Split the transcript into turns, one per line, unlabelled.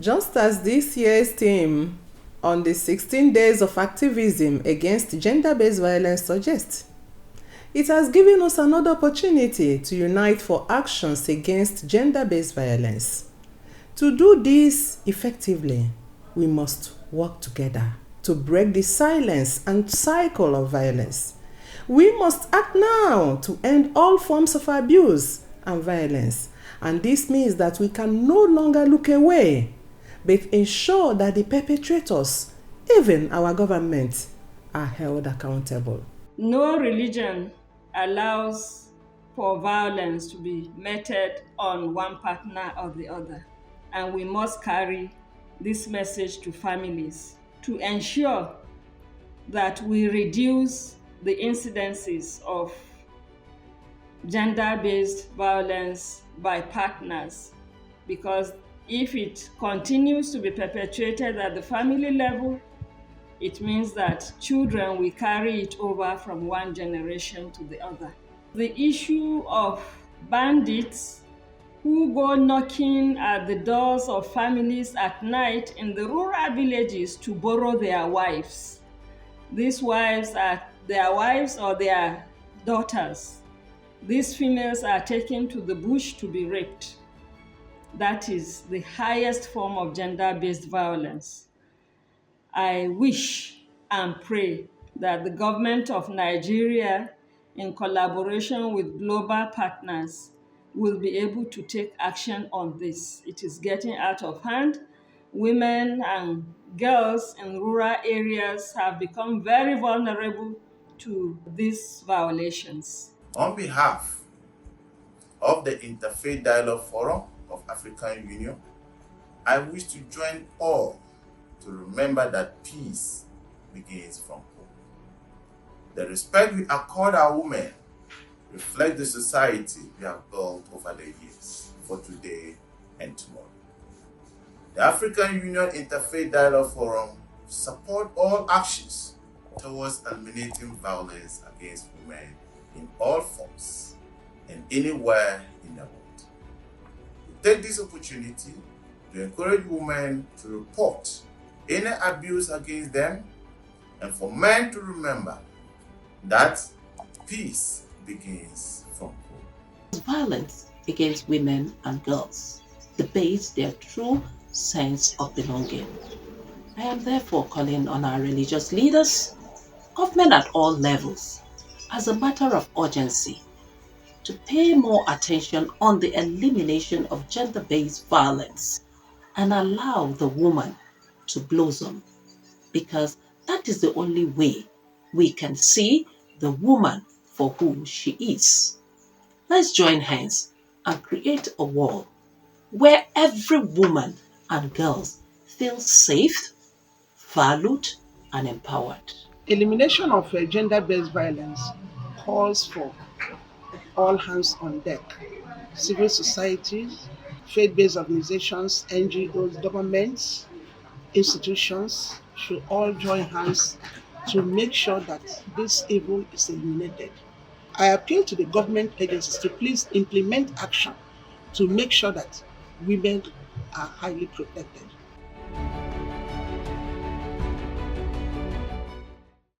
Just as this year's theme on the 16 days of activism against gender-based violence suggests, it has given us another opportunity to unite for actions against gender-based violence. To do this effectively, we must work together to break the silence and cycle of violence. We must act now to end all forms of abuse and violence, and this means that we can no longer look away, but ensure that the perpetrators, even our government, are held accountable.
No religion allows for violence to be meted on one partner or the other, and we must carry this message to families to ensure that we reduce the incidences of gender-based violence by partners, because if it continues to be perpetrated at the family level, it means that children will carry it over from one generation to the other. The issue of bandits who go knocking at the doors of families at night in the rural villages to borrow their wives. These wives are their wives or their daughters. These females are taken to the bush to be raped. That is the highest form of gender-based violence. I wish and pray that the government of Nigeria, in collaboration with global partners, will be able to take action on this. It is getting out of hand. Women and girls in rural areas have become very vulnerable to these violations.
On behalf of the Interfaith Dialogue Forum of African Union, I wish to join all to remember that peace begins from home. The respect we accord our women reflects the society we have built over the years for today and tomorrow. The African Union Interfaith Dialogue Forum supports all actions towards eliminating violence against women in all forms and anywhere in the world. We take this opportunity to encourage women to report any abuse against them, and for men to remember that peace begins from home.
Violence against women and girls debates their true sense of belonging. I am therefore calling on our religious leaders, government at all levels, as a matter of urgency, to pay more attention on the elimination of gender-based violence and allow the woman to blossom, because that is the only way we can see the woman for who she is. Let's join hands and create a world where every woman and girls feel safe, valued, and empowered.
Elimination of gender-based violence calls for all hands on deck. Civil societies, faith-based organizations, NGOs, governments, institutions should all join hands to make sure that this evil is eliminated. I appeal to the government agencies to please implement action to make sure that women are highly protected.